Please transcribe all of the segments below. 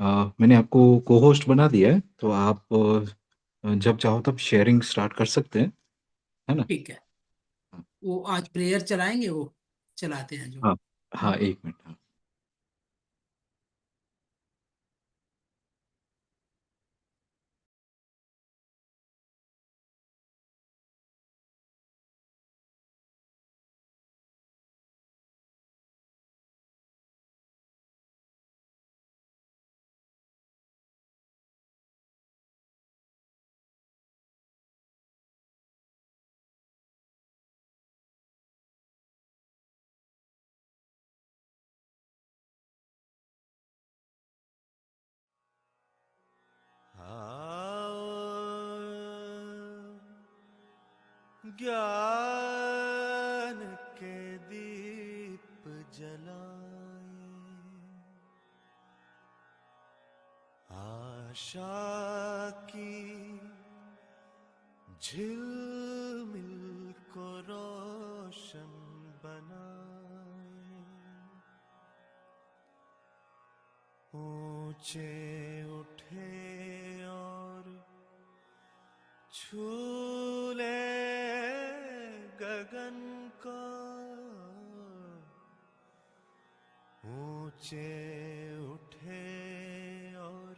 मैंने आपको को होस्ट बना दिया है, तो आप जब चाहो तब शेयरिंग स्टार्ट कर सकते हैं, है ना? ठीक है। हाँ। वो आज प्रेयर चलाएंगे, वो चलाते हैं जो। हाँ। हाँ, एक मिनट। हाँ। ज्ञान के दीप जलाए, आशा की झिलमिल को रोशन बनाए, ऊंचे उठे और छू ले गगन को, ऊंचे उठे और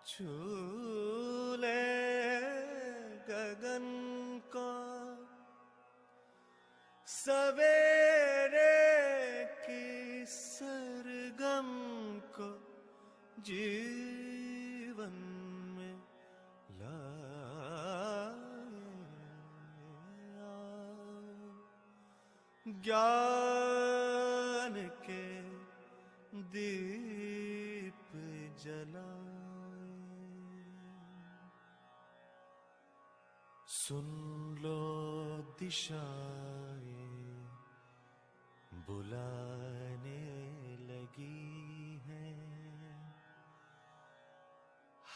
छू ले गगन को, सवेरे की सरगम को जीवन में लाया, ज्ञान के दीप जलाए। सुन लो दिशाएं बुलाने लगी हैं,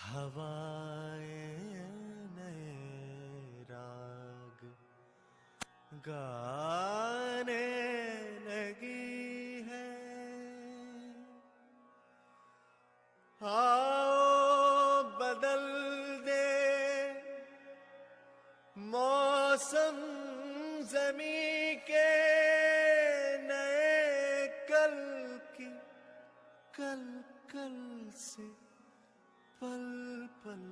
हवाएं नए राग गाने लगी हैं। आओ बदल दे मौसम जमी के, नए कल की कल कल से पल पल।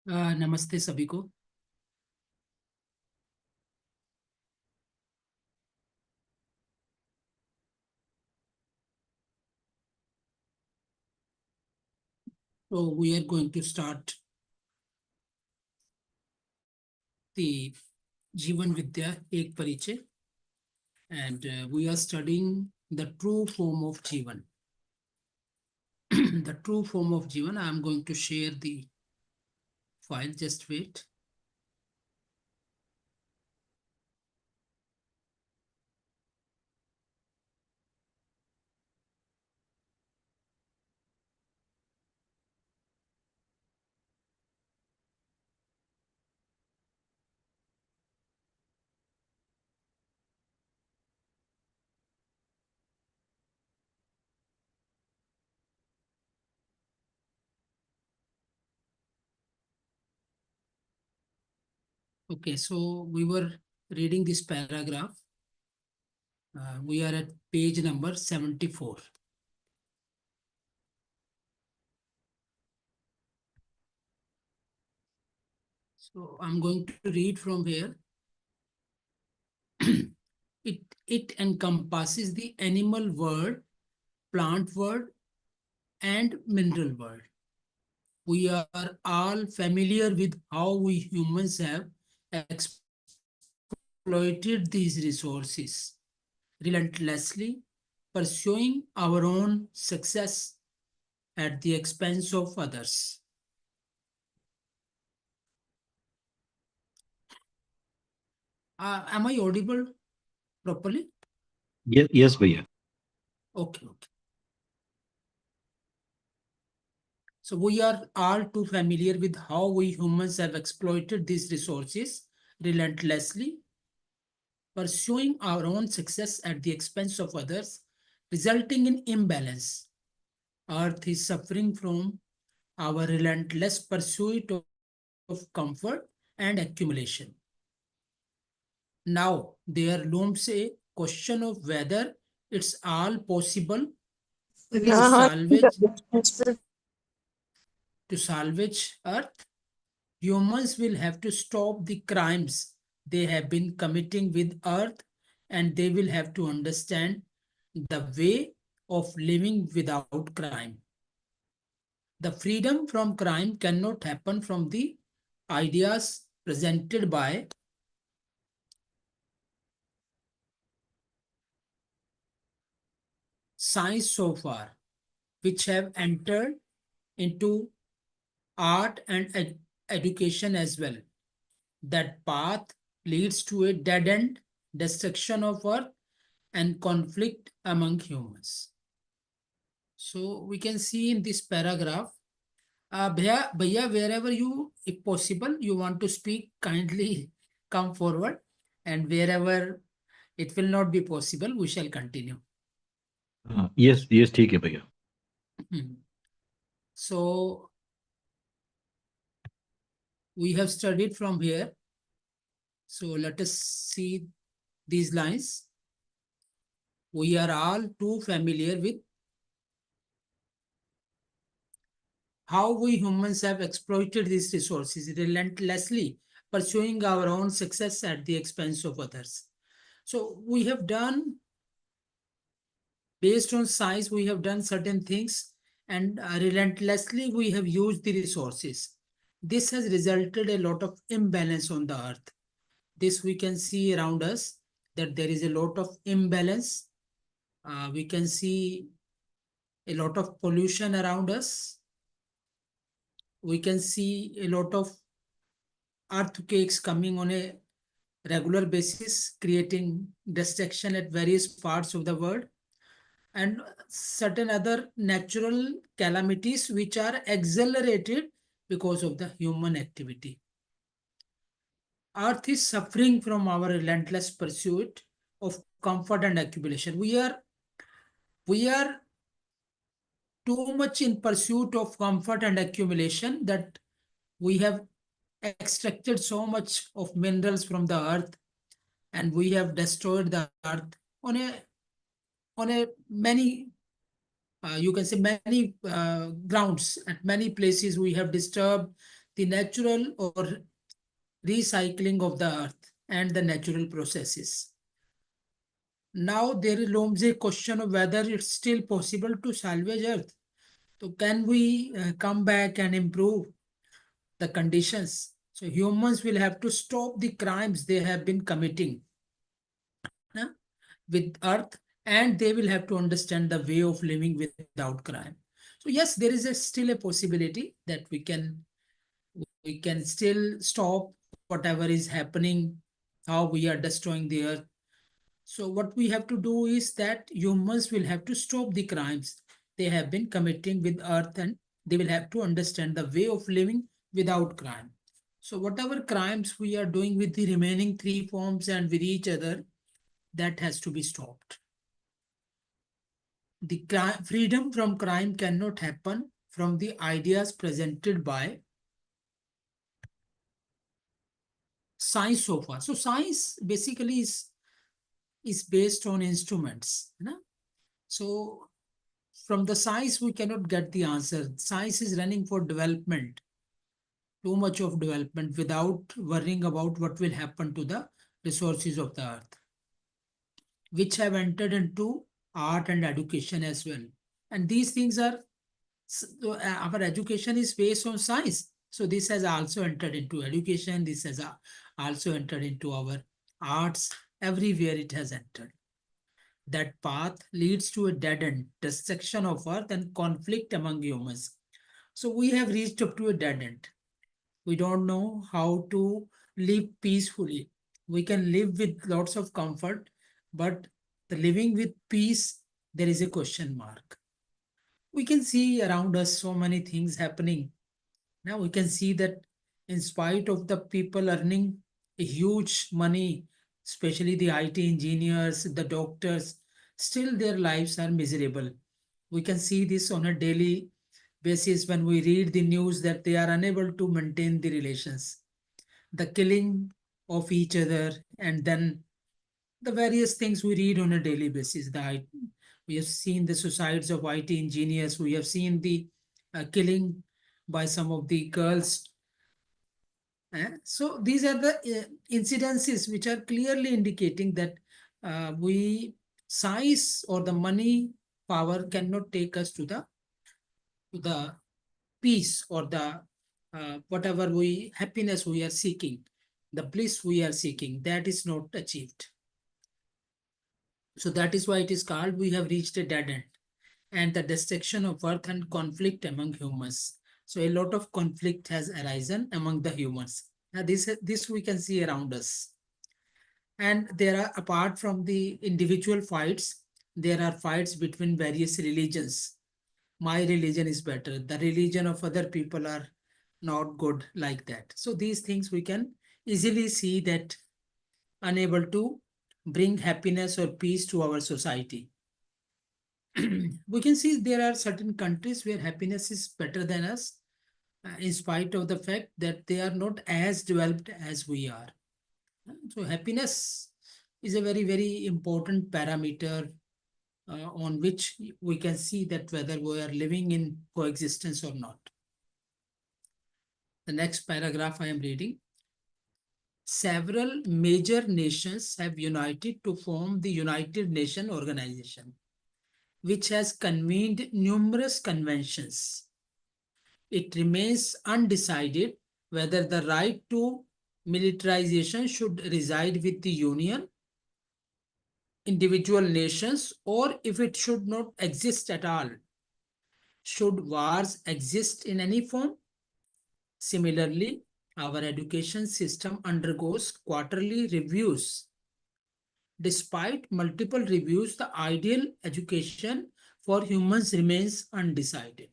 नमस्ते सभी को। So we are going to start the Jeevan Vidya Ek Pariche, and we are studying the true form of Jeevan. The true form of Jeevan. I am going to share the file. Just wait. Okay, so we were reading this paragraph. We are at page number 74. So I'm going to read from here. It encompasses the animal world, plant world, and mineral world. We are all familiar with how we humans have exploited these resources relentlessly, pursuing our own success at the expense of others. Am I audible properly? Yes, भैया. Okay, okay. So we are all too familiar with how we humans have exploited these resources relentlessly, pursuing our own success at the expense of others, resulting in imbalance. Earth is suffering from our relentless pursuit of comfort and accumulation. Now, there looms a question of whether it's all possible to हाँ salvage हाँ to salvage Earth. Humans will have to stop the crimes they have been committing with Earth, and they will have to understand the way of living without crime. The freedom from crime cannot happen from the ideas presented by science so far, which have entered into art and education as well. That path leads to a dead end, destruction of Earth, and conflict among humans. So we can see in this paragraph, Bhaiya, wherever you, if possible, you want to speak, kindly come forward, and wherever it will not be possible, we shall continue. Yes, yes, ठीक है भैया. So we have studied from here. So let us see these lines. We are all too familiar with how we humans have exploited these resources relentlessly, pursuing our own success at the expense of others. So we have done, based on science, we have done certain things, and relentlessly we have used the resources. This has resulted a lot of imbalance on the earth. This we can see around us, that there is a lot of imbalance. We can see a lot of pollution around us. We can see a lot of earthquakes coming on a regular basis, creating destruction at various parts of the world, and certain other natural calamities which are accelerated because of the human activity. Earth is suffering from our relentless pursuit of comfort and accumulation. We are too much in pursuit of comfort and accumulation that we have extracted so much of minerals from the earth, and we have destroyed the earth on a many, you can say many grounds. At many places we have disturbed the natural or recycling of the earth and the natural processes. Now there looms a question of whether it's still possible to salvage earth. So can we come back and improve the conditions? So humans will have to stop the crimes they have been committing with earth, and they will have to understand the way of living without crime. So yes, there is still a possibility that we can still stop whatever is happening, how we are destroying the earth. So what we have to do is that humans will have to stop the crimes they have been committing with earth, and they will have to understand the way of living without crime. So whatever crimes we are doing with the remaining three forms and with each other, that has to be stopped. The freedom from crime cannot happen from the ideas presented by science so far. So science basically is based on instruments. You know? So from the science, we cannot get the answer. Science is running for development, too much of development without worrying about what will happen to the resources of the earth, which have entered into art and education as well. And these things are, our education is based on science. So this has also entered into education. This has also entered into our arts. Everywhere it has entered. That path leads to a dead end, destruction of earth and conflict among humans. So we have reached up to a dead end. We don't know how to live peacefully. We can live with lots of comfort, but the living with peace, there is a question mark. We can see around us so many things happening. Now we can see that in spite of the people earning a huge money, especially the IT engineers, the doctors, still their lives are miserable. We can see this on a daily basis when we read the news that they are unable to maintain the relations, the killing of each other, and then the various things we read on a daily basis. We have seen the suicides of IT engineers. We have seen the killing by some of the girls. So these are the incidences which are clearly indicating that we size or the money power cannot take us to the peace or the whatever we happiness we are seeking, the bliss we are seeking, that is not achieved. So that is why it is called we have reached a dead end and the destruction of earth and conflict among humans. So a lot of conflict has arisen among the humans. Now this we can see around us. And there are, apart from the individual fights, there are fights between various religions. My religion is better. The religion of other people are not good, like that. So these things we can easily see that unable to bring happiness or peace to our society. We can see there are certain countries where happiness is better than us, in spite of the fact that they are not as developed as we are. So happiness is a very, very important parameter on which we can see that whether we are living in coexistence or not. The next paragraph I am reading. Several major nations have united to form the United Nations Organization, which has convened numerous conventions. It remains undecided whether the right to militarization should reside with the Union, individual nations, or if it should not exist at all. Should wars exist in any form? Similarly, our education system undergoes quarterly reviews. Despite multiple reviews, the ideal education for humans remains undecided.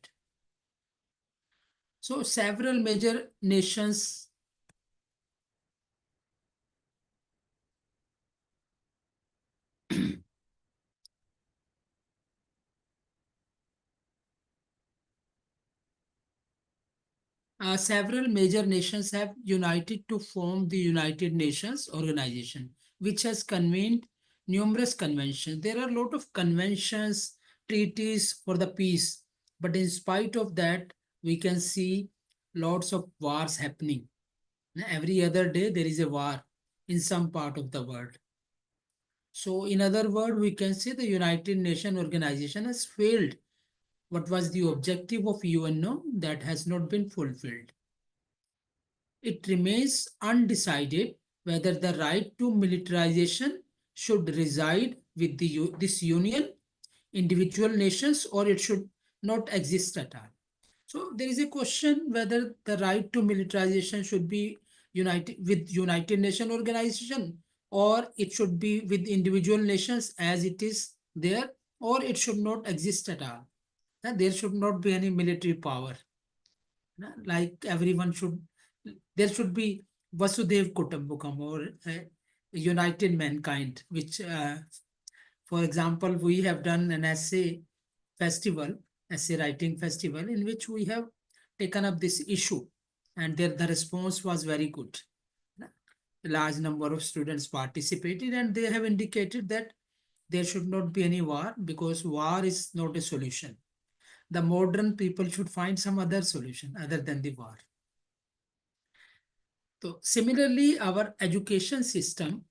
So several major nations several major nations have united to form the United Nations Organization, which has convened numerous conventions. There are a lot of conventions, treaties for the peace, but in spite of that, we can see lots of wars happening. Every other day, there is a war in some part of the world. So, in other words, we can say the United Nations Organization has failed. What was the objective of UNO that has not been fulfilled? It remains undecided whether the right to militarization should reside with this union, individual nations, or it should not exist at all. So there is a question whether the right to militarization should be United Nations organization, or it should be with individual nations as it is there, or it should not exist at all. There should not be any military power. Like everyone should, there should be Vasudev Kutumbakam, or united mankind, which, for example, we have done an festival, essay writing festival, in which we have taken up this issue, and there the response was very good. a large number of students participated, and they have indicated that there should not be any war because war is not a solution. The modern people should find some other solution other than the war. So similarly, our education system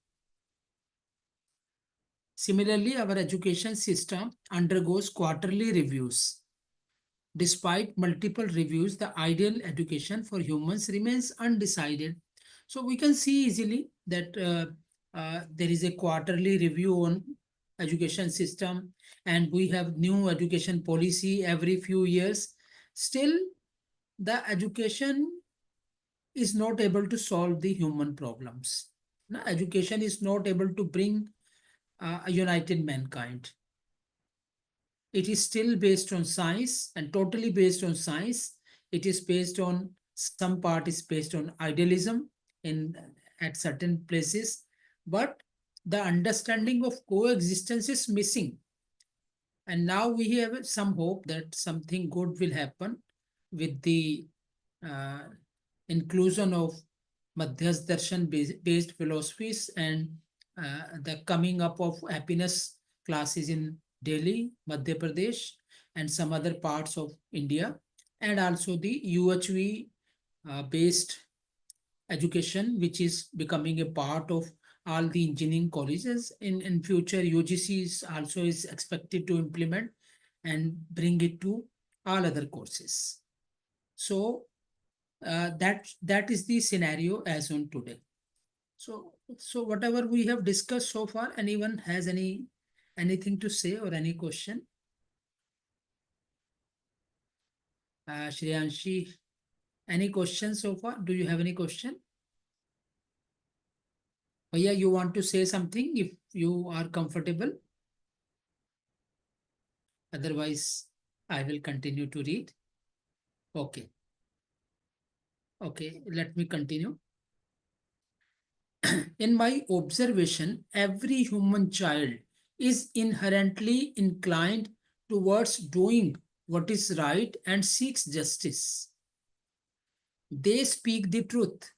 undergoes quarterly reviews. Despite multiple reviews, the ideal education for humans remains undecided. So we can see easily that there is a quarterly review on education system, and we have new education policy every few years. Still, the education is not able to solve the human problems. No, education is not able to bring a united mankind. It is still based on science and totally based on science. It is based on, some part is based on idealism in at certain places, but the understanding of coexistence is missing. And now we have some hope that something good will happen with the uh, inclusion of Madhyas Darshan based philosophies and the coming up of happiness classes in Delhi, Madhya Pradesh, and some other parts of India, and also the UHV based education, which is becoming a part of all the engineering colleges. In future, UGC is also is expected to implement and bring it to all other courses. So that is the scenario as on today. So whatever we have discussed so far, anyone has anything to say or any question? Shreyanshi, any questions so far? Do you have any question? Bhaiya, you want to say something if you are comfortable? Otherwise, I will continue to read. Okay. Okay, let me continue. In my observation, every human child is inherently inclined towards doing what is right and seeks justice. They speak the truth.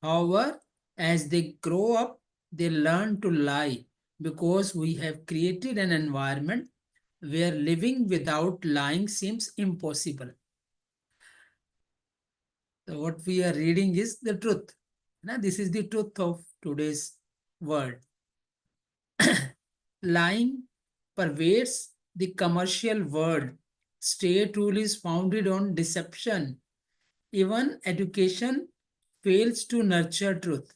However, as they grow up, they learn to lie because we have created an environment where living without lying seems impossible. So what we are reading is the truth. Now, this is the truth of today's world. Lying pervades the commercial world. State rule is founded on deception. Even education fails to nurture truth.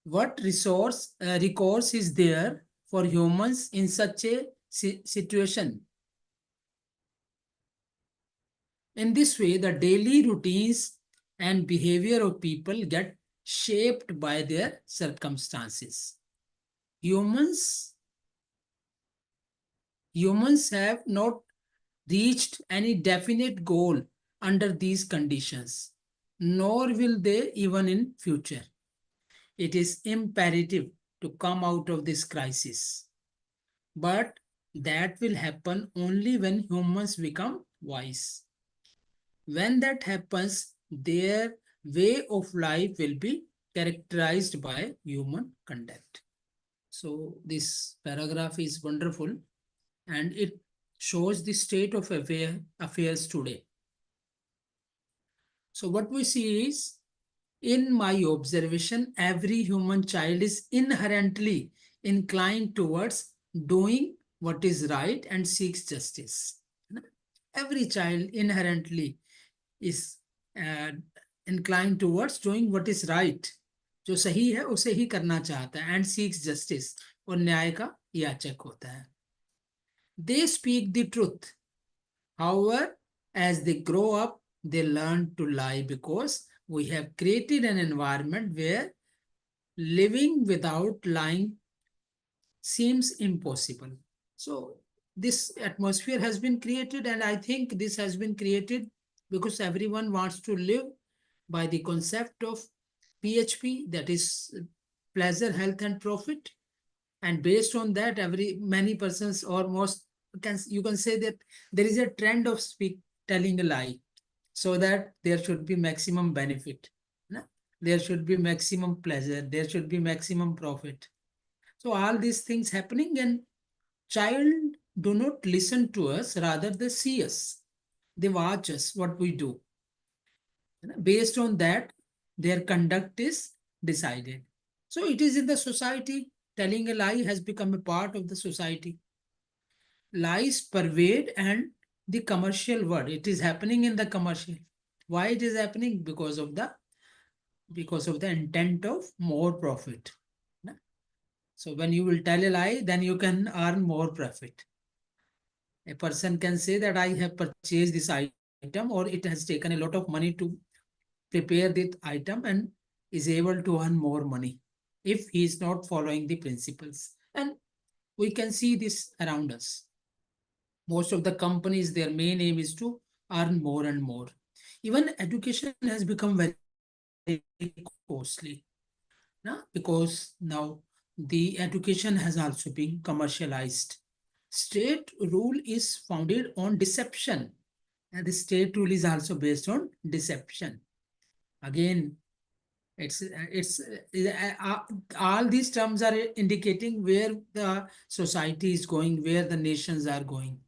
What recourse is there for humans in such a situation? In this way, the daily routines and behavior of people get shaped by their circumstances. Humans have not reached any definite goal under these conditions, nor will they even in future. It is imperative to come out of this crisis. But that will happen only when humans become wise. When that happens, their way of life will be characterized by human conduct. So this paragraph is wonderful, and it shows the state of affairs today. So what we see is, in my observation, every human child is inherently inclined towards doing what is right and seeks justice. Every child inherently is inclined towards doing what is right. जो सही है उसे ही करना चाहता है and seeks justice, और न्याय का याचक होता है. They speak the truth. However, as they grow up, they learn to lie because we have created an environment where living without lying seems impossible. So this atmosphere has been created, and I think this has been created because everyone wants to live by the concept of PHP, that is pleasure, health, and profit. And based on that, many persons, or most, you can say that there is a trend of telling a lie so that there should be maximum benefit. there should be maximum pleasure, there should be maximum profit. So all these things happening, and child do not listen to us, rather they see us. They watch us, what we do. Based on that, their conduct is decided. So it is in the society. Telling a lie has become a part of the society. Lies pervade and the commercial world. It is happening in the commercial. Why it is happening? Because of the intent of more profit. So when you will tell a lie, then you can earn more profit. A person can say that I have purchased this item, or it has taken a lot of money to prepare that item, and is able to earn more money if he is not following the principles. And we can see this around us. Most of the companies, their main aim is to earn more and more. Even education has become very costly. Because now the education has also been commercialized. State rule is founded on deception, and the state rule is also based on deception. Again, all these terms are indicating where the society is going, where the nations are going.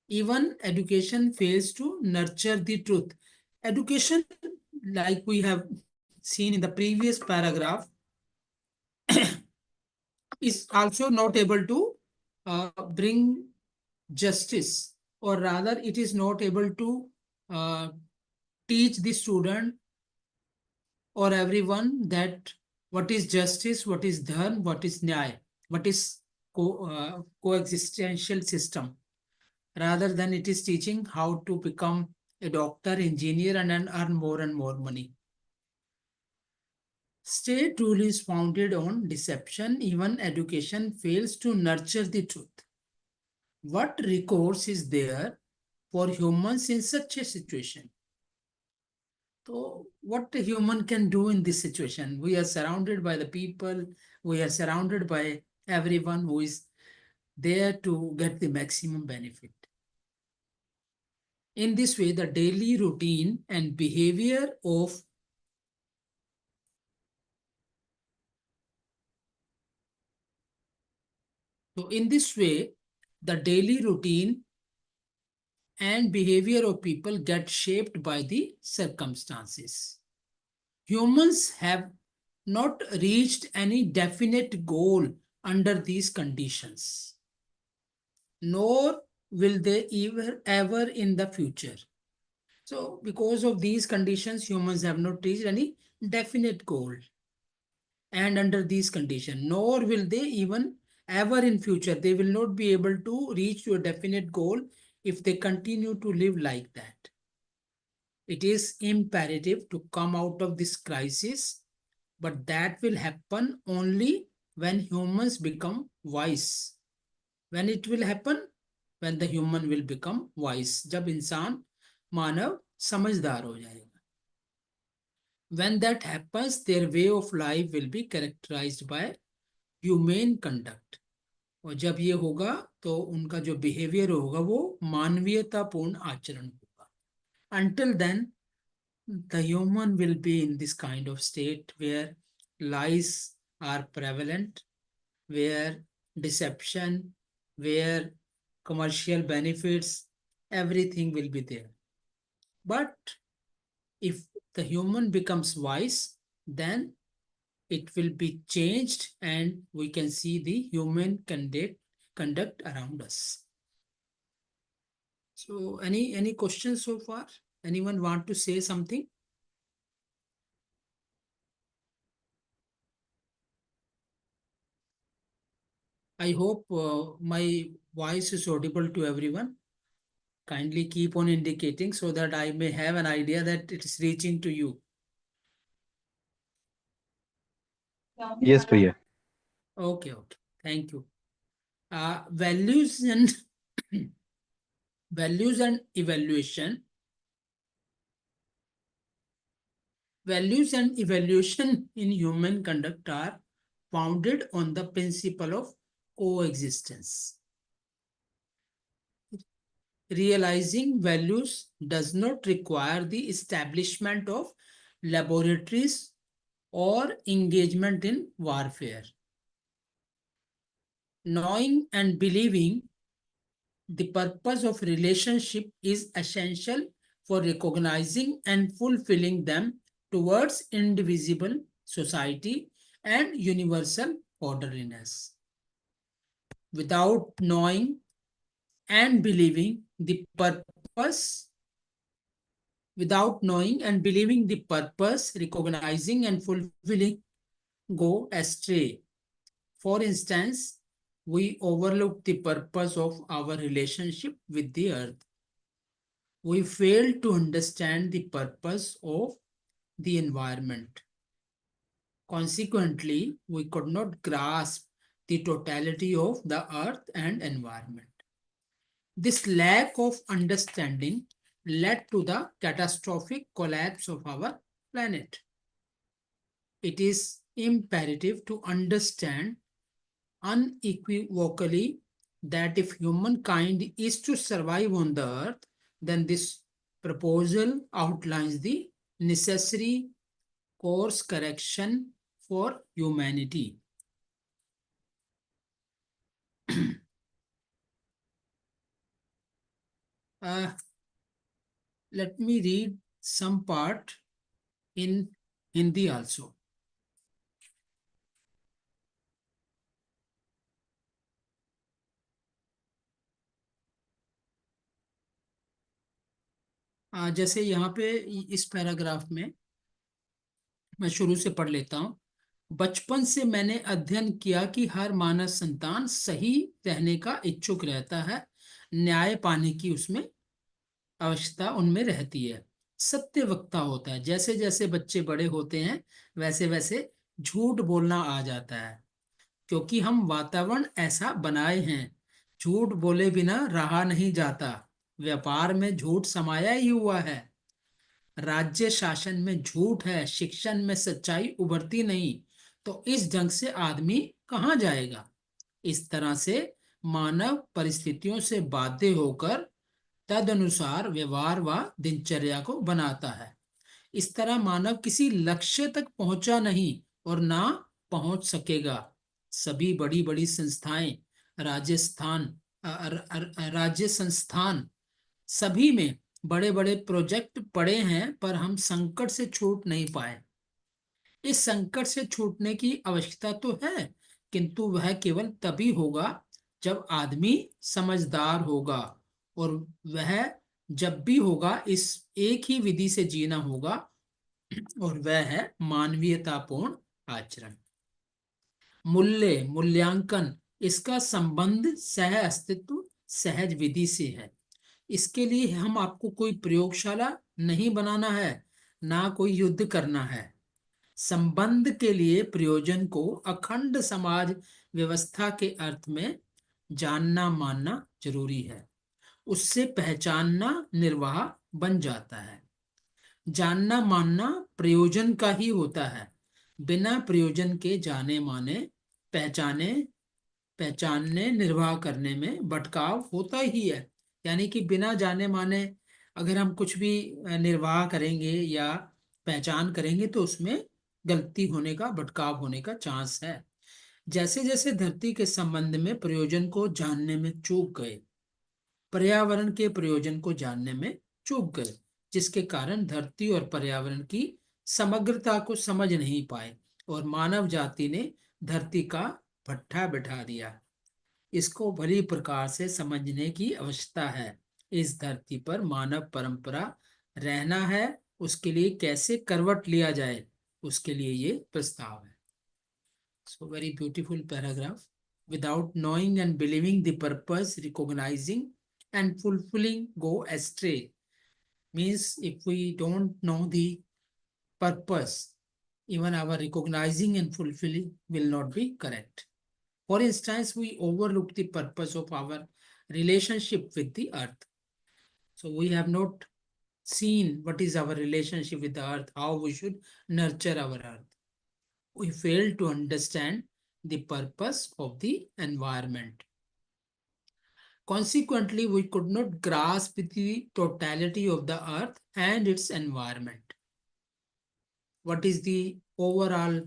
Even education fails to nurture the truth. Education, like we have seen in the previous paragraph, is also not able to bring justice, or rather it is not able to uh, teach the student or everyone that what is justice, what is dharma, what is nyaya, what is coexistential system. Rather than it is teaching how to become a doctor, engineer, and earn more and more money. State rule is founded on deception. Even education fails to nurture the truth. What recourse is there for humans in such a situation? So, what a human can do in this situation? We are surrounded by the people, we are surrounded by everyone who is there to get the maximum benefit. In this way, the daily routine and behavior of So in this way, the daily routine and behavior of people get shaped by the circumstances. Humans have not reached any definite goal under these conditions, nor will they ever in the future. So because of these conditions, humans have not reached any definite goal. And under these conditions, nor will they even ever in future, they will not be able to reach to a definite goal if they continue to live like that. It is imperative to come out of this crisis, but that will happen only when humans become wise. When it will happen? When the human will become wise. जब इंसान मानव समझदार हो जाएगा. When that happens, their way of life will be characterized by humane conduct. और जब ये होगा तो उनका जो बिहेवियर होगा वो मानवीयतापूर्ण आचरण होगा. Until then, the human will be in this kind of state where lies are prevalent, where deception, where commercial benefits, everything will be there. But if the human becomes wise, then it will be changed and we can see the human conduct around us. So any questions so far? Anyone want to say something? I hope my voice is audible to everyone. Kindly keep on indicating so that I may have an idea that it is reaching to you. Yes, Priya. Okay. Thank you. Values and values and evaluation. Values and evaluation in human conduct are founded on the principle of coexistence. Realizing values does not require the establishment of laboratories or engagement in warfare. Knowing and believing the purpose of relationship is essential for recognizing and fulfilling them towards indivisible society and universal orderliness. Without knowing and believing the purpose, recognizing and fulfilling go astray. For instance, we overlook the purpose of our relationship with the earth. We fail to understand the purpose of the environment. Consequently, we could not grasp the totality of the earth and environment. This lack of understanding led to the catastrophic collapse of our planet. It is imperative to understand unequivocally that if humankind is to survive on the earth, then this proposal outlines the necessary course correction for humanity. Let me read some part in Hindi also. जैसे यहाँ पे इस paragraph में मैं शुरू से पढ़ लेता हूँ। बचपन से मैंने अध्ययन किया कि हर मानव संतान सही रहने का इच्छुक रहता है, न्याय पाने की उसमें आवश्यकता उनमें रहती है, सत्य वक्ता होता है। जैसे जैसे बच्चे बड़े होते हैं वैसे वैसे झूठ बोलना आ जाता है, क्योंकि हम वातावरण ऐसा बनाए हैं। झूठ बोले बिना रहा नहीं जाता, व्यापार में झूठ समाया ही हुआ है। राज्य शासन में झूठ है, शिक्षण में सच्चाई उभरती नहीं, तो इस ढंग से आदमी कहाँ जाएगा। इस तरह से मानव परिस्थितियों से बाध्य होकर तदनुसार व्यवहार व दिनचर्या को बनाता है। इस तरह मानव किसी लक्ष्य तक पहुंचा नहीं और ना पहुंच सकेगा। सभी बड़ी बड़ी संस्थाएं, राज्य संस्थान, सभी में बड़े बड़े प्रोजेक्ट पड़े हैं, पर हम संकट से छूट नहीं पाए। इस संकट से छूटने की आवश्यकता तो है, किंतु वह केवल तभी होगा जब आदमी समझदार होगा, और वह जब भी होगा इस एक ही विधि से जीना होगा, और वह है मानवीयतापूर्ण आचरण। मूल्य, मूल्यांकन, इसका संबंध सह अस्तित्व सहज विधि से है। इसके लिए हम आपको कोई प्रयोगशाला नहीं बनाना है, ना कोई युद्ध करना है। संबंध के लिए प्रयोजन को अखंड समाज व्यवस्था के अर्थ में जानना मानना जरूरी है। उससे पहचानना निर्वाह बन जाता है। जानना मानना प्रयोजन का ही होता है। बिना प्रयोजन के जाने माने पहचाने पहचानने निर्वाह करने में भटकाव होता ही है। यानी कि बिना जाने माने अगर हम कुछ भी निर्वाह करेंगे या पहचान करेंगे तो उसमें गलती होने का, भटकाव होने का चांस है। जैसे जैसे धरती के संबंध में प्रयोजन को जानने में चूक गए, पर्यावरण के प्रयोजन को जानने में चूक गए, जिसके कारण धरती और पर्यावरण की समग्रता को समझ नहीं पाए और मानव जाति ने धरती का भट्ठा बिठा दिया। इसको भली प्रकार से समझने की आवश्यकता है। इस धरती पर मानव परंपरा रहना है, उसके लिए कैसे करवट लिया जाए, उसके लिए ये प्रस्ताव है। So very beautiful paragraph. Without knowing and believing the purpose, recognizing and fulfilling go astray. Means if we don't know the purpose, even our recognizing and fulfilling will not be correct. For instance, we overlook the purpose of our relationship with the earth. So we have not seen what is our relationship with the earth, how we should nurture our earth. We fail to understand the purpose of the environment. Consequently, we could not grasp the totality of the earth and its environment. What is the overall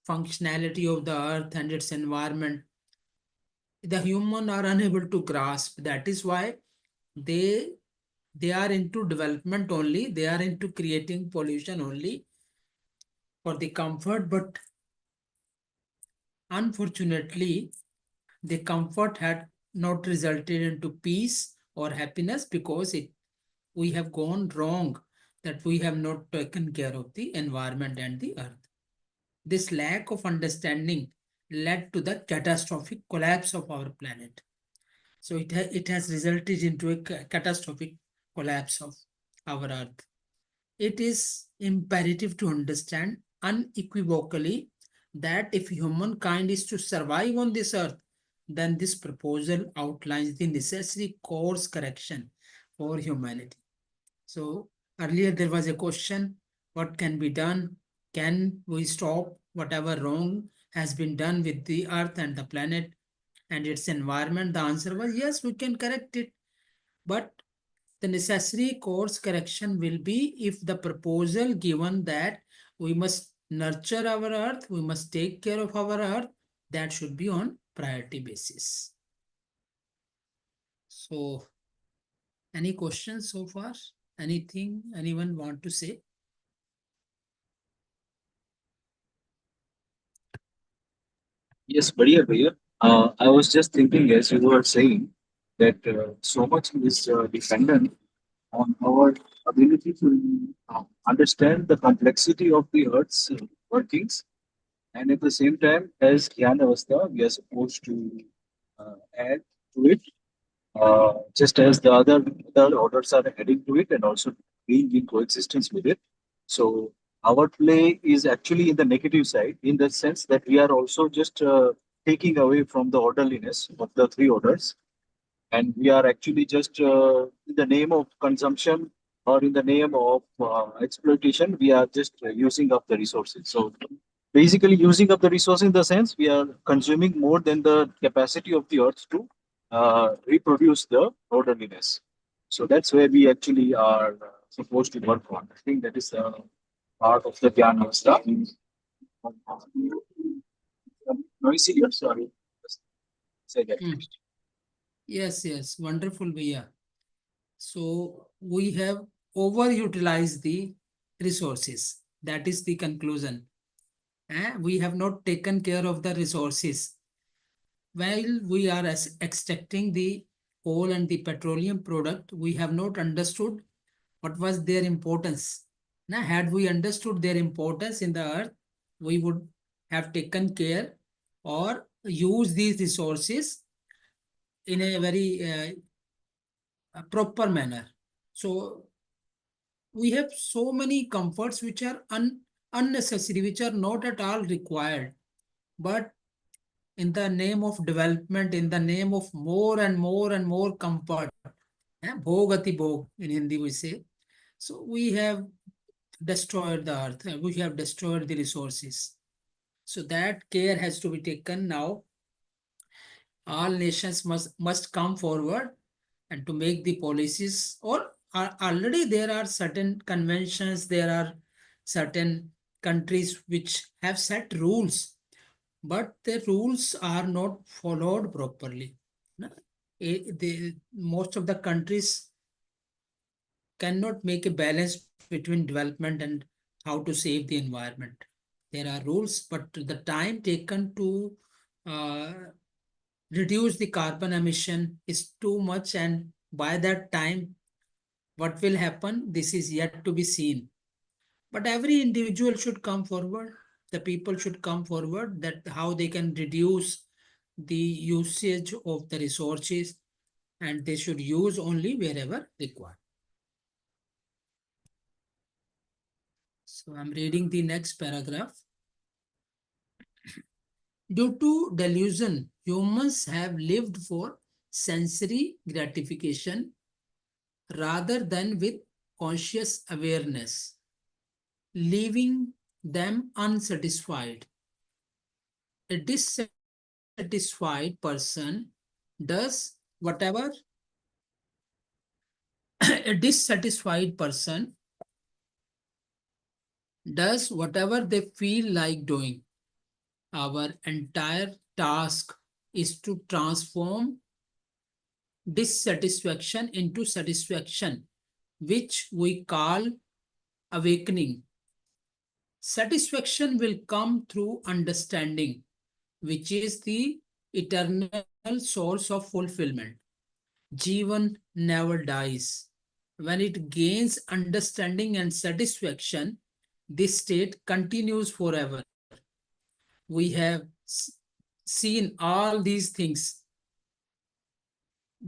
functionality of the earth and its environment, the human are unable to grasp. That is why they they are into development only, they are into creating pollution only for the comfort, but unfortunately the comfort had not resulted into peace or happiness, because we have gone wrong, that we have not taken care of the environment and the earth. This lack of understanding led to the catastrophic collapse of our planet. So it has resulted into a catastrophic collapse of our earth. It is imperative to understand unequivocally that if humankind is to survive on this earth, then this proposal outlines the necessary course correction for humanity. So earlier there was a question, what can be done? Can we stop whatever wrong has been done with the earth and the planet and its environment? The answer was yes, we can correct it. But the necessary course correction will be if the proposal given that we must nurture our earth, we must take care of our earth, that should be on priority basis. So, any questions so far? Anything anyone want to say? Yes, Bhaiya. I was just thinking as you were saying that so much is dependent on our ability to understand the complexity of the Earth's workings, and at the same time, as Jnana Avastha, we are supposed to add to it, just as the other orders are adding to it and also being in coexistence with it. So our play is actually in the negative side, in the sense that we are also just taking away from the orderliness of the three orders, and we are actually just in the name of consumption or in the name of exploitation, we are just using up the resources. So basically using up the resource in the sense we are consuming more than the capacity of the earth to reproduce the orderliness. So that's where we actually are supposed to work on. I think that is part of the Dhyana stuff. Noisy here, sorry. Just say that. Hmm. Yes, wonderful, Via. So we have overutilized the resources. That is the conclusion. We have not taken care of the resources. While we are extracting the coal and the petroleum product, we have not understood what was their importance. Now, had we understood their importance in the earth, we would have taken care or use these resources in a very proper manner. So we have so many comforts which are unnecessary, which are not at all required. But in the name of development, in the name of more and more and more comfort, bhogati bhog in Hindi we say. So we have destroyed the earth, we have destroyed the resources. So that care has to be taken now. All nations must come forward and to make the policies, or already there are certain conventions, there are certain countries which have set rules, but the rules are not followed properly. Most of the countries cannot make a balance between development and how to save the environment. There are rules, but the time taken to uh, reduce the carbon emission is too much, and by that time, what will happen? This is yet to be seen. But every individual should come forward. The people should come forward that how they can reduce the usage of the resources, and they should use only wherever required. So I'm reading the next paragraph. Due to delusion, humans have lived for sensory gratification rather than with conscious awareness, leaving them unsatisfied. A dissatisfied person does whatever a dissatisfied person does whatever they feel like doing. Our entire task is to transform dissatisfaction into satisfaction, which we call awakening. Satisfaction will come through understanding, which is the eternal source of fulfillment. Jeevan never dies. When it gains understanding and satisfaction, this state continues forever. We have seen all these things.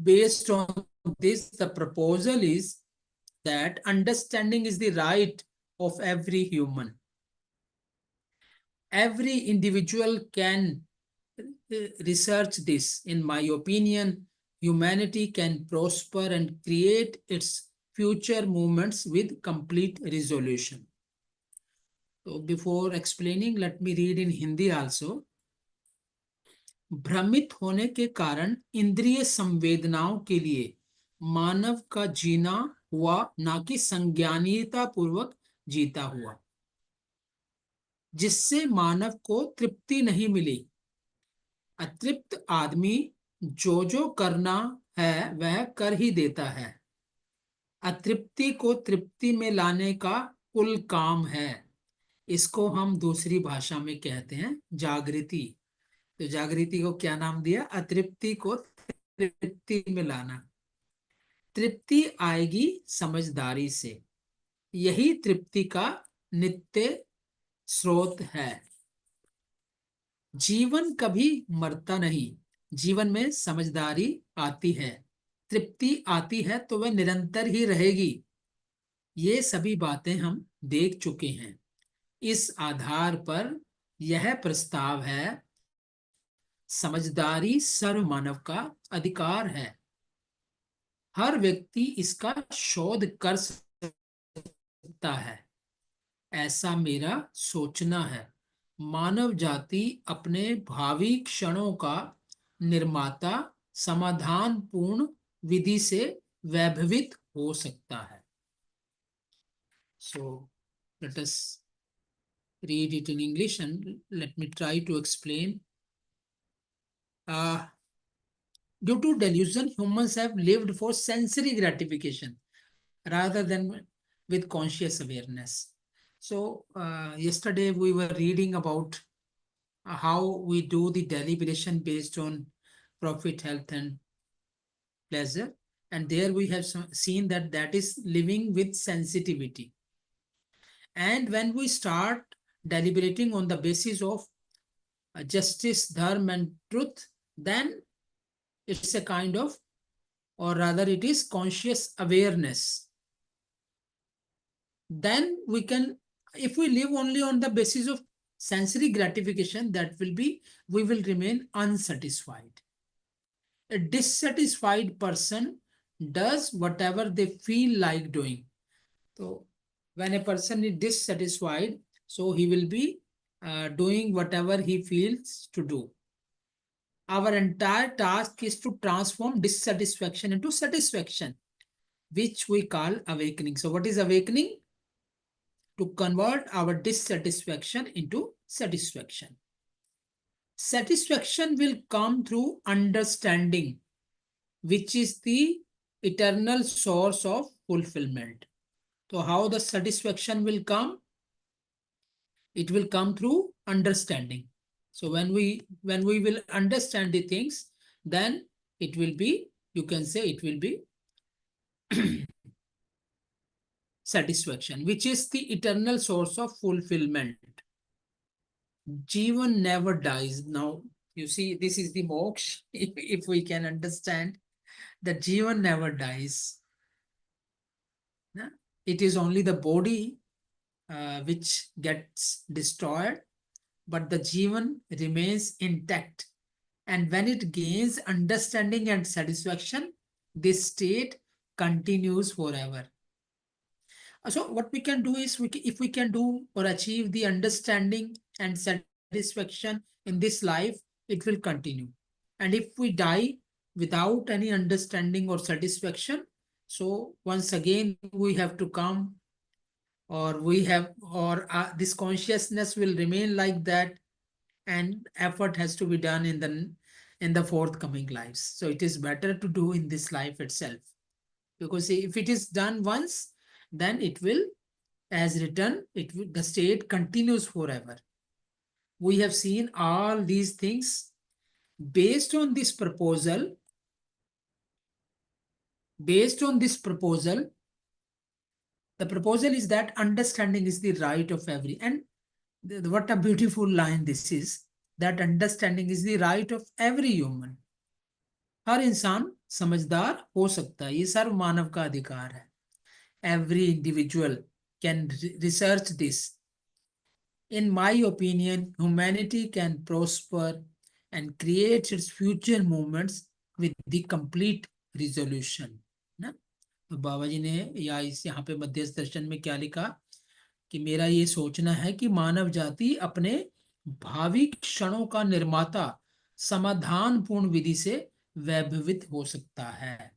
Based on this, the proposal is that understanding is the right of every human. Every individual can research this. In my opinion, humanity can prosper and create its future movements with complete resolution. So before explaining, let me read in Hindi also. भ्रमित होने के कारण इंद्रिय संवेदनाओं के लिए मानव का जीना हुआ, ना कि संज्ञानीयता पूर्वक जीता हुआ, जिससे मानव को तृप्ति नहीं मिली। अतृप्त आदमी जो करना है वह कर ही देता है। अतृप्ति को तृप्ति में लाने का कुल काम है। इसको हम दूसरी भाषा में कहते हैं जागृति। तो जागृति को क्या नाम दिया? अतृप्ति को तृप्ति में लाना। तृप्ति आएगी समझदारी से। यही तृप्ति का नित्य स्रोत है। जीवन कभी मरता नहीं। जीवन में समझदारी आती है, तृप्ति आती है तो वह निरंतर ही रहेगी। ये सभी बातें हम देख चुके हैं। इस आधार पर यह प्रस्ताव है, समझदारी सर्व मानव का अधिकार है। हर व्यक्ति इसका शोध कर सकता है, ऐसा मेरा सोचना है। मानव जाति अपने भावी क्षणों का निर्माता समाधानपूर्ण विधि से वैभवित हो सकता है। So let us read it in English and let me try to explain. Due to delusion, humans have lived for sensory gratification rather than with conscious awareness. So yesterday we were reading about how we do the deliberation based on profit, health, and pleasure. And there we have seen that that is living with sensitivity. And when we start deliberating on the basis of justice, dharma, and truth, then it's a kind of, or rather it is conscious awareness. Then we can, if we live only on the basis of sensory gratification, that will be, we will remain unsatisfied. A dissatisfied person does whatever they feel like doing. So when a person is dissatisfied, so he will be doing whatever he feels to do. Our entire task is to transform dissatisfaction into satisfaction, which we call awakening. So what is awakening? To convert our dissatisfaction into satisfaction. Satisfaction will come through understanding, which is the eternal source of fulfillment. So how the satisfaction will come? It will come through understanding. So when we will understand the things, then it will be, you can say it will be satisfaction, which is the eternal source of fulfillment. Jeevan never dies. Now, you see, this is the moksha, if we can understand that Jeevan never dies. It is only the body which gets destroyed, but the Jeevan remains intact. And when it gains understanding and satisfaction, this state continues forever. So what we can do is, if we can do or achieve the understanding and satisfaction in this life, it will continue. And if we die without any understanding or satisfaction, so once again we have to come or we have, or this consciousness will remain like that, and effort has to be done in the forthcoming lives. So it is better to do in this life itself, because if it is done once, then it will, as written, the state continues forever. We have seen all these things based on this proposal. Based on this proposal, the proposal is that understanding is the right of every, and what a beautiful line this is, that understanding is the right of every human. हर इंसान समझदार हो सकता है, ये सर्व मानव का अधिकार है. Every individual can research this. In my opinion, humanity can prosper and create its future movements with the complete resolution. ना, तो बाबा जी ने या इस यहाँ पे मध्यस्थ दर्शन में क्या लिखा कि मेरा ये सोचना है कि मानव जाति अपने भावी क्षणों का निर्माता समाधान पूर्ण विधि से वैभवित हो सकता है.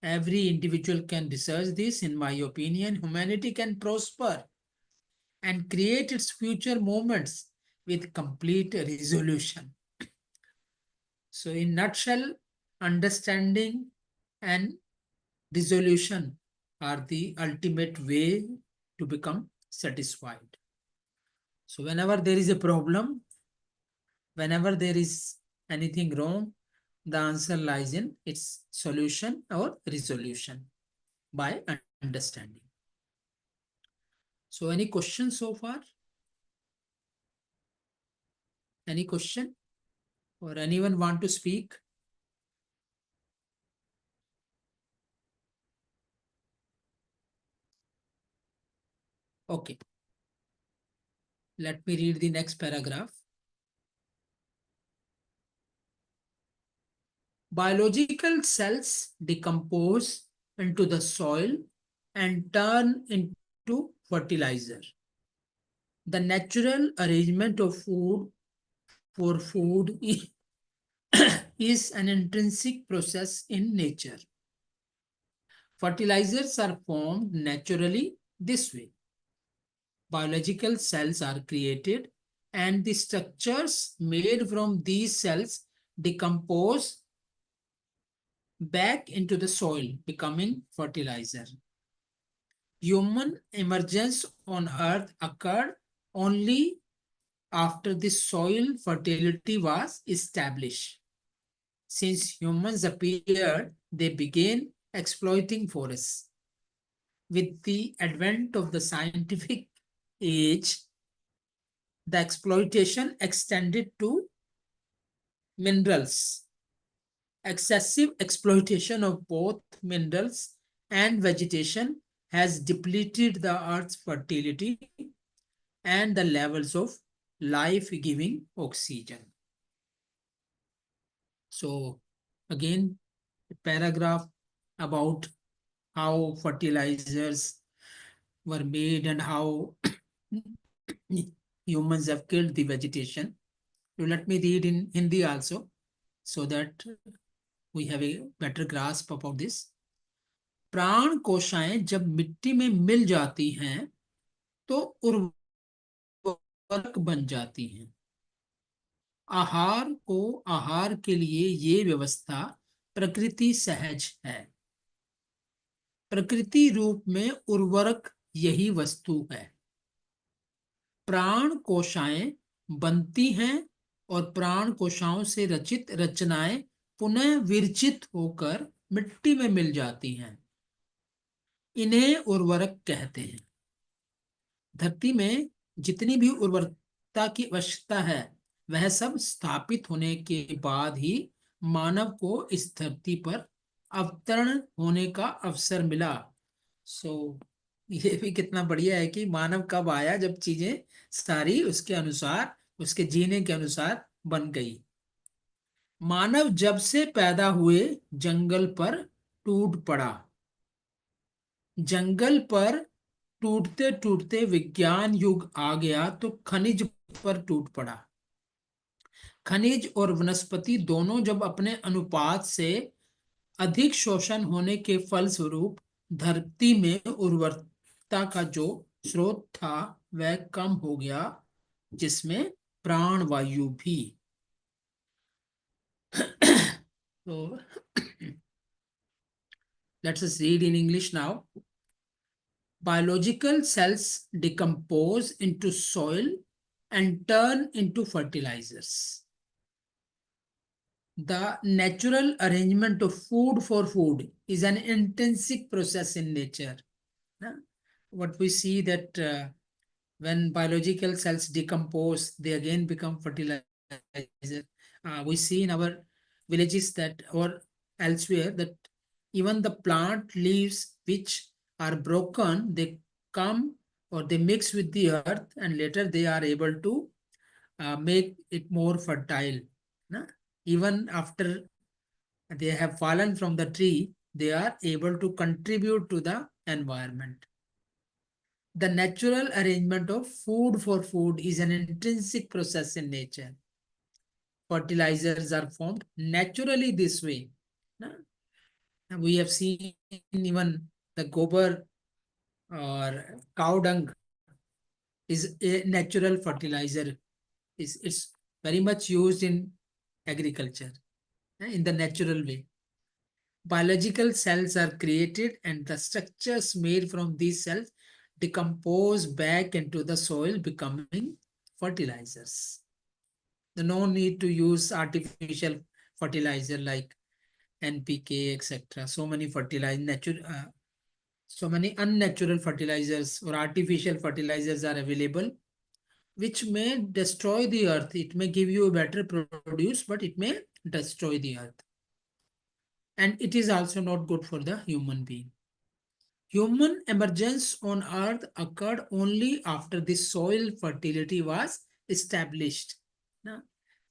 Every individual can research this. In my opinion, humanity can prosper and create its future moments with complete resolution. So, in nutshell, understanding and resolution are the ultimate way to become satisfied. So, whenever there is a problem, whenever there is anything wrong, the answer lies in its solution or resolution by understanding. So, any questions so far? Any question? Or anyone want to speak? Okay. Let me read the next paragraph. Biological cells decompose into the soil and turn into fertilizer. The natural arrangement of food for food is an intrinsic process in nature. Fertilizers are formed naturally this way. Biological cells are created and the structures made from these cells decompose back into the soil, becoming fertilizer. Human emergence on Earth occurred only after the soil fertility was established. Since humans appeared, they began exploiting forests. With the advent of the scientific age, the exploitation extended to minerals. Excessive exploitation of both minerals and vegetation has depleted the earth's fertility and the levels of life-giving oxygen. So again, a paragraph about how fertilizers were made and how humans have killed the vegetation. So let me read in Hindi also, so that we have a better grasp about this. प्राण कोशाएं जब मिट्टी में मिल जाती हैं तो उर्वरक बन जाती हैं. आहार को आहार के लिए ये व्यवस्था प्रकृति सहज है. प्रकृति रूप में उर्वरक यही वस्तु है. प्राण कोशाएं बनती हैं और प्राण कोशाओं से रचित रचनाएं पुनः विरचित होकर मिट्टी में मिल जाती हैं. इन्हें उर्वरक कहते हैं. धरती में जितनी भी उर्वरकता की आवश्यकता है वह सब स्थापित होने के बाद ही मानव को इस धरती पर अवतरण होने का अवसर मिला. सो ये भी कितना बढ़िया है कि मानव कब आया, जब चीजें सारी उसके अनुसार, उसके जीने के अनुसार बन गई. मानव जब से पैदा हुए जंगल पर टूट पड़ा. जंगल पर टूटते टूटते विज्ञान युग आ गया तो खनिज पर टूट पड़ा. खनिज और वनस्पति दोनों जब अपने अनुपात से अधिक शोषण होने के फलस्वरूप धरती में उर्वरता का जो स्रोत था वह कम हो गया, जिसमें प्राण वायु भी। So let's us read in English now. Biological cells decompose into soil and turn into fertilizers. The natural arrangement of food for food is an intrinsic process in nature. What we see that when biological cells decompose, they again become fertilizer. We see in our villages that or elsewhere that even the plant leaves which are broken, they come or they mix with the earth and later they are able to make it more fertile. Na? Even after they have fallen from the tree, they are able to contribute to the environment. The natural arrangement of food for food is an intrinsic process in nature. Fertilizers are formed naturally this way. We have seen even the gobar or cow dung is a natural fertilizer. It's very much used in agriculture in the natural way. Biological cells are created and the structures made from these cells decompose back into the soil, becoming fertilizers. No need to use artificial fertilizer like NPK, etc. So many so many unnatural fertilizers or artificial fertilizers are available, which may destroy the earth. It may give you a better produce, but it may destroy the earth. And it is also not good for the human being. Human emergence on earth occurred only after the soil fertility was established. Now,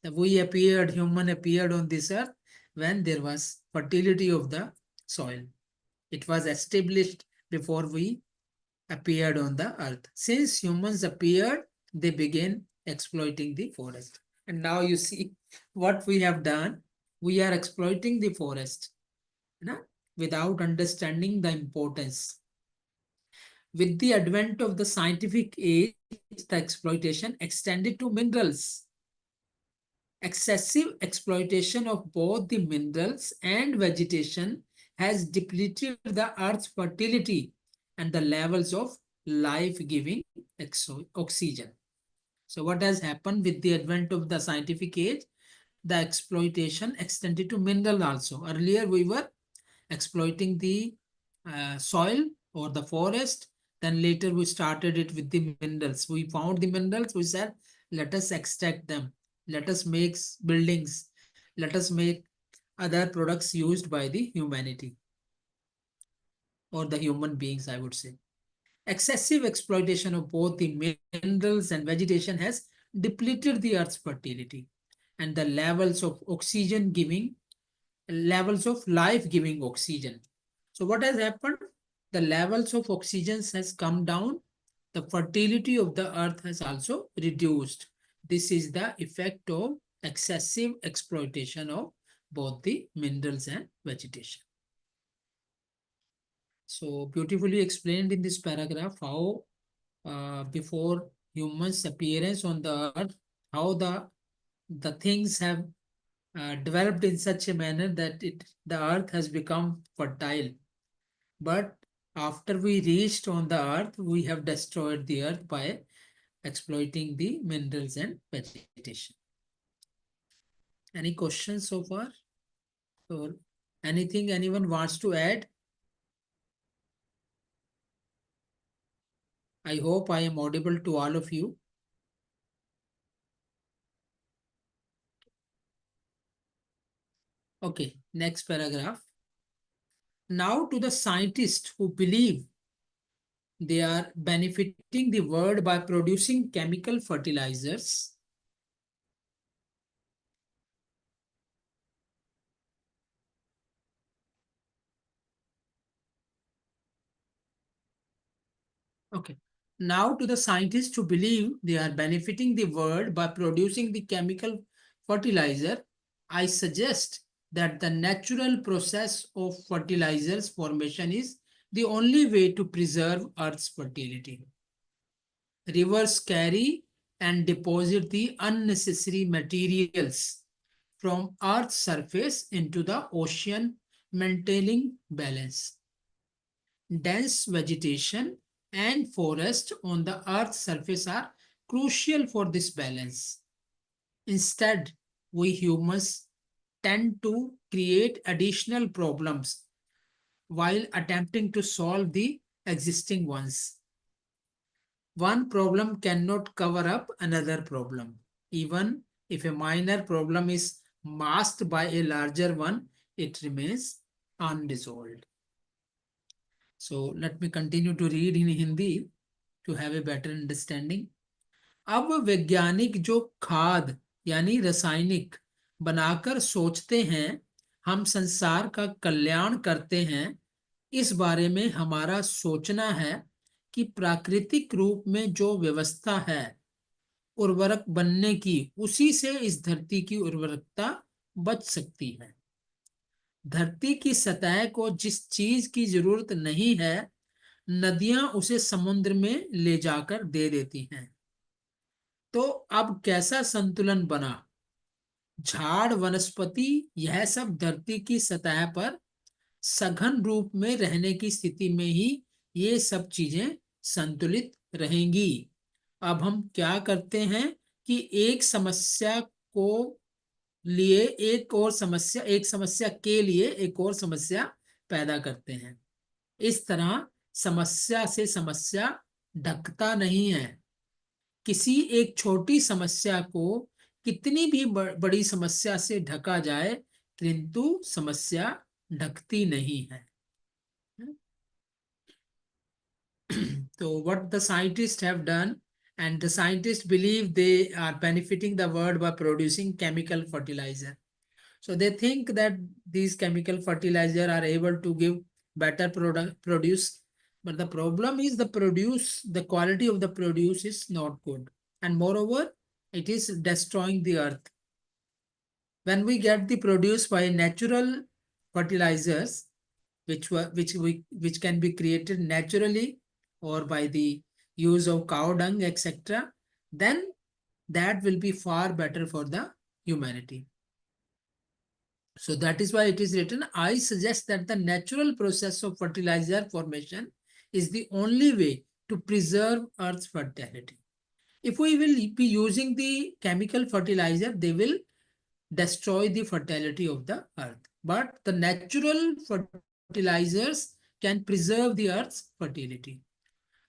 human appeared on this earth when there was fertility of the soil. It was established before we appeared on the earth. Since humans appeared, they began exploiting the forest. And now you see what we have done. We are exploiting the forest without understanding the importance. With the advent of the scientific age, the exploitation extended to minerals. Excessive exploitation of both the minerals and vegetation has depleted the earth's fertility and the levels of life-giving oxygen. So what has happened with the advent of the scientific age? The exploitation extended to mineral also. Earlier we were exploiting the soil or the forest. Then later we started it with the minerals. We found the minerals. We said, let us extract them. Let us make buildings. Let us make other products used by the humanity or the human beings, I would say. Excessive exploitation of both the minerals and vegetation has depleted the earth's fertility and the levels of oxygen giving, levels of life-giving oxygen. So what has happened? The levels of oxygen has come down. The fertility of the earth has also reduced. This is the effect of excessive exploitation of both the minerals and vegetation. So beautifully explained in this paragraph how before humans' appearance on the earth, how the things have developed in such a manner that the earth has become fertile. But after we reached on the earth, we have destroyed the earth by exploiting the minerals and vegetation. Any questions so far? Or anything anyone wants to add? I hope I am audible to all of you. Okay, next paragraph. Now to the scientists who believe they are benefiting the world by producing chemical fertilizers. Okay. Now to the scientists who believe they are benefiting the world by producing the chemical fertilizer, I suggest that the natural process of fertilizers formation is the only way to preserve Earth's fertility. Rivers carry and deposit the unnecessary materials from Earth's surface into the ocean, maintaining balance. Dense vegetation and forest on the Earth's surface are crucial for this balance. Instead, we humans tend to create additional problems while attempting to solve the existing ones. One problem cannot cover up another problem. Even if a minor problem is masked by a larger one, it remains unresolved. So let me continue to read in Hindi to have a better understanding. अब वैज्ञानिक जो खाद यानी रासायनिक बनाकर सोचते हैं हम संसार का कल्याण करते हैं, इस बारे में हमारा सोचना है कि प्राकृतिक रूप में जो व्यवस्था है उर्वरक बनने की, उसी से इस धरती की उर्वरकता बच सकती है। धरती की सतह को जिस चीज की जरूरत नहीं है, नदियां उसे समुद्र में ले जाकर दे देती हैं। तो अब कैसा संतुलन बना? झाड़ वनस्पति यह सब धरती की सतह पर सघन रूप में रहने की स्थिति में ही ये सब चीजें संतुलित रहेंगी। अब हम क्या करते हैं कि एक समस्या के लिए एक और समस्या पैदा करते हैं। इस तरह समस्या से समस्या ढकता नहीं है। किसी एक छोटी समस्या को कितनी भी बड़ी समस्या से ढका जाए, किंतु समस्या ढकती नहीं है। So what the scientists have done, and the scientists believe they are benefiting the world by producing chemical fertilizer. So they think that these chemical fertilizer are able to give better produce, but the problem is the quality of the produce is not good, and moreover it is destroying the earth. When we get the produce by natural fertilizers, which can be created naturally or by the use of cow dung, etc., then that will be far better for the humanity. So that is why it is written, I suggest that the natural process of fertilizer formation is the only way to preserve Earth's fertility. If we will be using the chemical fertilizer, they will destroy the fertility of the earth. But the natural fertilizers can preserve the earth's fertility.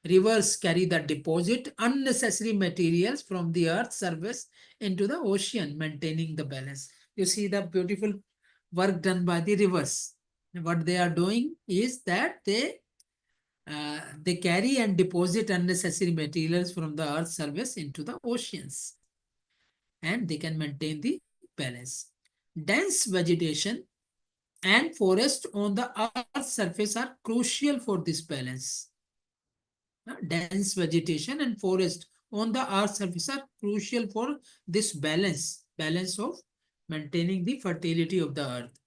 Rivers carry the deposit unnecessary materials from the earth's surface into the ocean, maintaining the balance. You see the beautiful work done by the rivers. What they are doing is that they carry and deposit unnecessary materials from the earth's surface into the oceans, and they can maintain the balance. Dense vegetation and forest on the earth's surface are crucial for this balance. Dense vegetation and forest on the earth's surface are crucial for this balance of maintaining the fertility of the earth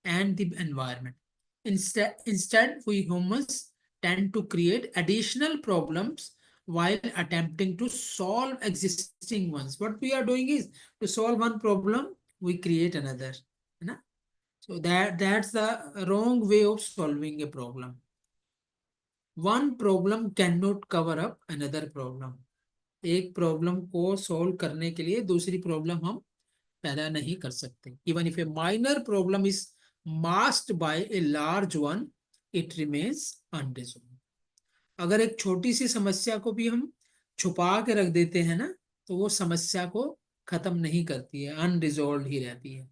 and the environment. Instead, we humans tend to create additional problems while attempting to solve existing ones. What we are doing is, to solve one problem, we create another. So that's the wrong way of solving a problem. One problem cannot cover up another problem. एक problem को solve करने के लिए दूसरी problem हम पैदा नहीं कर सकते. Even if a minor problem is masked by a large one, it remains unresolved. अगर एक छोटी सी समस्या को भी हम छुपा के रख देते हैं ना, तो वो समस्या को खत्म नहीं करती है, अनरिजॉल्व ही रहती है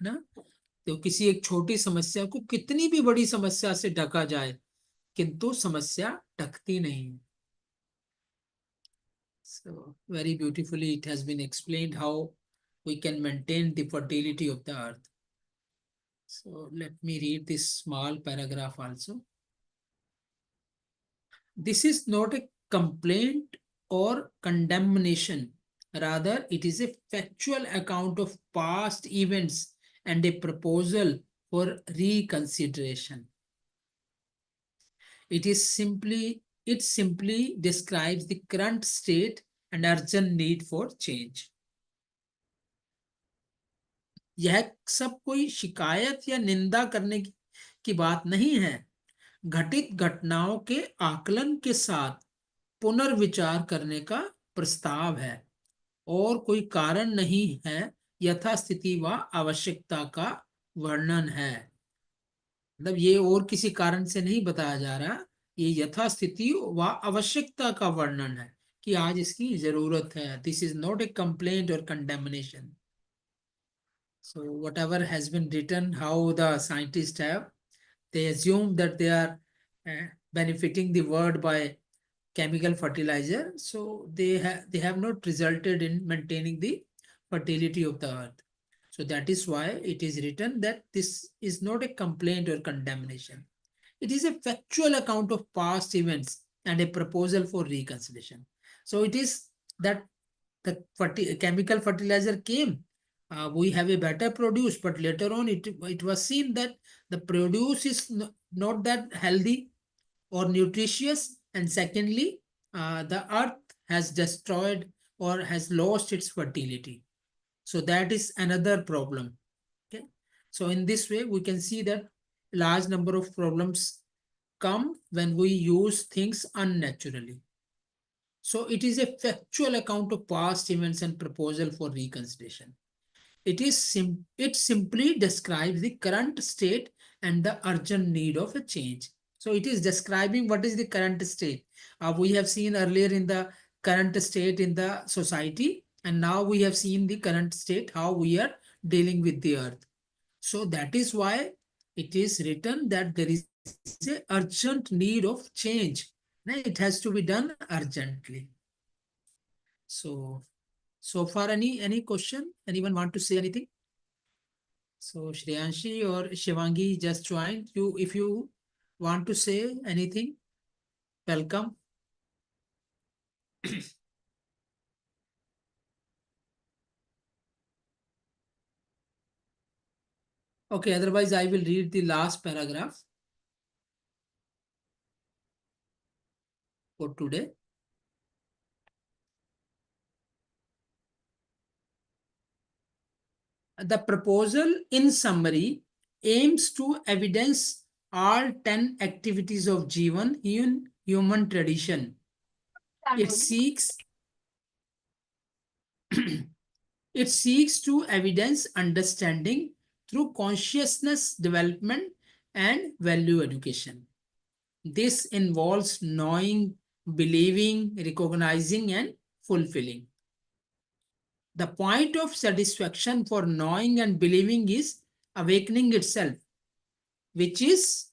ना. तो किसी एक छोटी समस्या को कितनी भी बड़ी समस्या से ढका जाए, किंतु समस्या ढकती नहीं. So very beautifully it has been explained how we can maintain the fertility of the earth. So let me read this small paragraph also. This is not a complaint or condemnation. Rather, it is a factual account of past events and a proposal for reconsideration. It is simply it simply describes the current state and urgent need for change. यह सब कोई शिकायत या निंदा करने की बात नहीं है, घटित घटनाओं के आकलन के साथ पुनर्विचार करने का प्रस्ताव है और कोई कारण नहीं है, यथास्थिति व आवश्यकता का वर्णन है। मतलब ये और किसी कारण से नहीं बताया जा रहा, ये यथास्थिति व आवश्यकता का वर्णन है कि आज इसकी जरूरत है। This is not a complaint और condemnation. So whatever has been written, how the scientists have, they assume that they are benefiting the world by chemical fertilizer. So they have not resulted in maintaining the fertility of the earth. So that is why it is written that this is not a complaint or condemnation. It is a factual account of past events and a proposal for reconciliation. So it is that the chemical fertilizer came, we have a better produce, but later on it was seen that the produce is not that healthy or nutritious, and secondly, the earth has destroyed or has lost its fertility. So that is another problem. Okay, so in this way we can see that large number of problems come when we use things unnaturally. So it is a factual account of past events and proposal for reconciliation. It simply describes the current state and the urgent need of a change. So it is describing what is the current state. We have seen earlier in the current state in the society, and now we have seen the current state, how we are dealing with the earth. So that is why it is written that there is a urgent need of change. It has to be done urgently. So far, any question? Anyone want to say anything? So Shreyanshi or Shivangi just joined. If you want to say anything, welcome. Okay, otherwise I will read the last paragraph for today. The proposal, in summary, aims to evidence all 10 activities of Jeevan in human tradition. It seeks it seeks to evidence understanding through consciousness development and value education. This involves knowing, believing, recognizing, and fulfilling. The point of satisfaction for knowing and believing is awakening itself, which is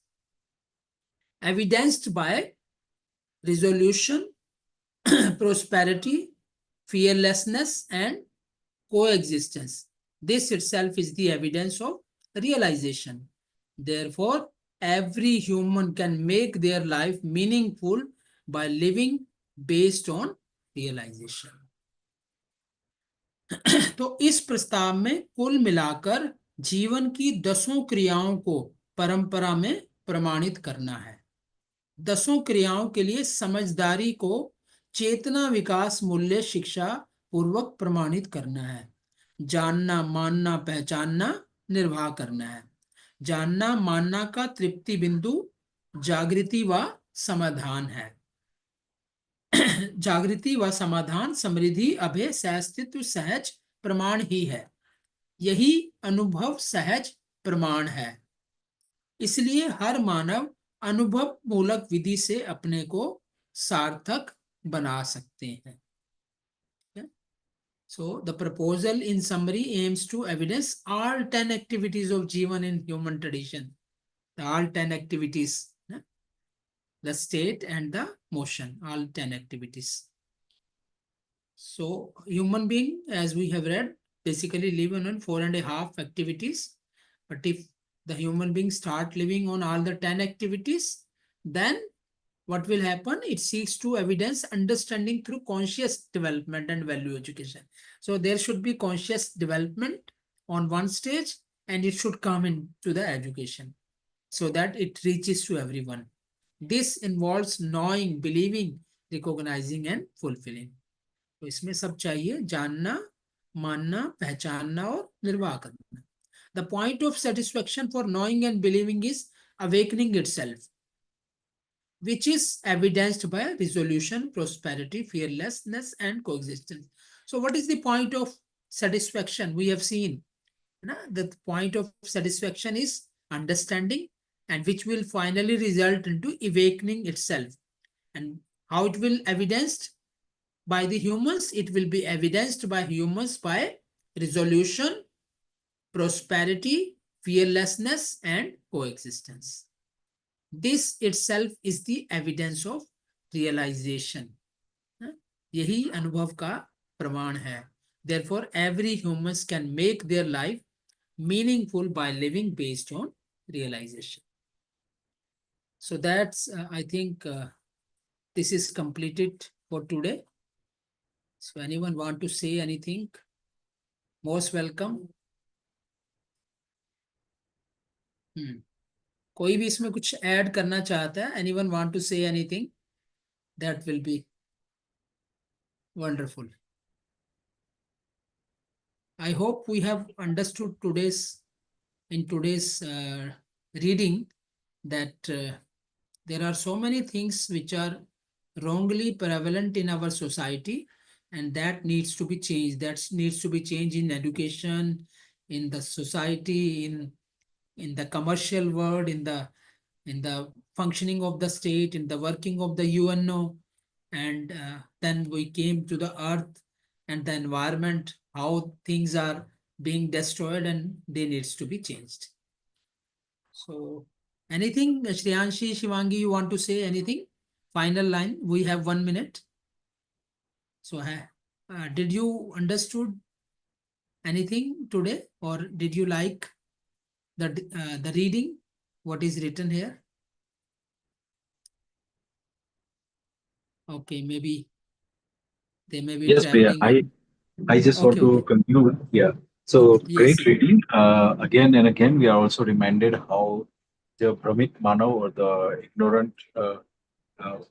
evidenced by resolution, prosperity, fearlessness, and coexistence. This itself is the evidence of realization. Therefore, every human can make their life meaningful by living based on realization. तो इस प्रस्ताव में कुल मिलाकर जीवन की 10 क्रियाओं को परंपरा में प्रमाणित करना है। 10 क्रियाओं के लिए समझदारी को चेतना विकास मूल्य शिक्षा पूर्वक प्रमाणित करना है। जानना, मानना, पहचानना, निर्वाह करना है। जानना मानना का तृप्ति बिंदु जागृति व समाधान है। जागृति व समाधान समृद्धि अभय सहअस्तित्व सहज प्रमाण ही है। यही अनुभव सहज प्रमाण है। इसलिए हर मानव अनुभव मूलक विधि से अपने को सार्थक बना सकते हैं। So the proposal in summary aims to evidence all 10 activities of Jeevan in human tradition. All 10 activities, the state and the motion, all 10 activities. So human being, as we have read, basically live on 4.5 activities. But if the human being start living on all the 10 activities, then what will happen? It seeks to evidence understanding through conscious development and value education. So there should be conscious development on one stage, and it should come into the education so that it reaches to everyone. This involves knowing, believing, recognizing and fulfilling. तो इसमें सब चाहिए, जानना, मानना, पहचानना और निर्वाह करना. The point of satisfaction for knowing and believing is awakening itself, which is evidenced by resolution, prosperity, fearlessness, and coexistence. So, what is the point of satisfaction? We have seen the point of satisfaction is understanding, and which will finally result into awakening itself. And how it will evidenced by the humans? It will be evidenced by humans by resolution, prosperity, fearlessness, and coexistence. This itself is the evidence of realization. यही अनुभव का प्रमाण है. Therefore, every humans can make their life meaningful by living based on realization. So that's, I think, this is completed for today. So anyone want to say anything? Most welcome. कोई भी इसमें कुछ add करना चाहता है? Anyone want to say anything? That will be wonderful. I hope we have understood in today's reading that there are so many things which are wrongly prevalent in our society, and that needs to be changed. That needs to be changed in education, in the society, in the commercial world, in the functioning of the state, in the working of the UNO, and then we came to the earth and the environment, how things are being destroyed and they needs to be changed. So anything, Shriyanshi, Shivangi, you want to say anything? Final line, we have 1 minute. So did you understood anything today, or did you like the reading, what is written here? Okay, maybe they may be Yes, Priya. traveling. I just want Okay, to okay. conclude. Yeah. So Yes. great reading. Again and again, we are also reminded how the Brahmit Manav, or the ignorant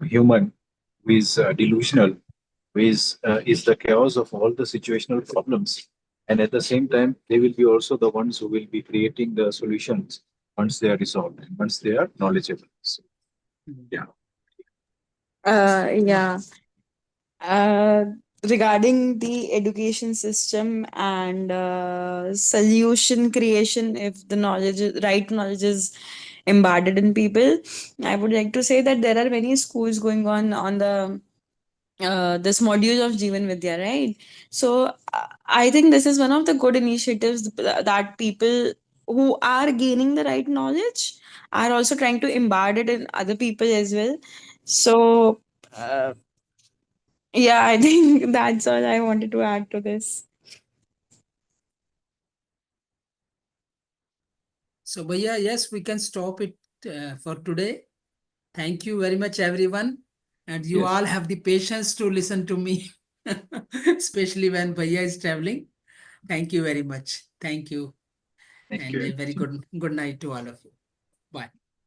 human who is delusional, who is the cause of all the situational problems. And at the same time, they will be also the ones who will be creating the solutions once they are resolved, and once they are knowledgeable. So, yeah. Yeah. Uh, Regarding the education system and solution creation, if the right knowledge is embedded in people, I would like to say that there are many schools going on the this module of Jeevan Vidya, right? So I think this is one of the good initiatives that people who are gaining the right knowledge are also trying to embed it in other people as well. So yeah, I think that's all I wanted to add to this. So, Bhaiya, yes, we can stop it for today. Thank you very much, everyone. And you Yes. all have the patience to listen to me, especially when Bhaiya is traveling. Thank you very much. Thank you. Thank And a you. very good night to all of you. Bye.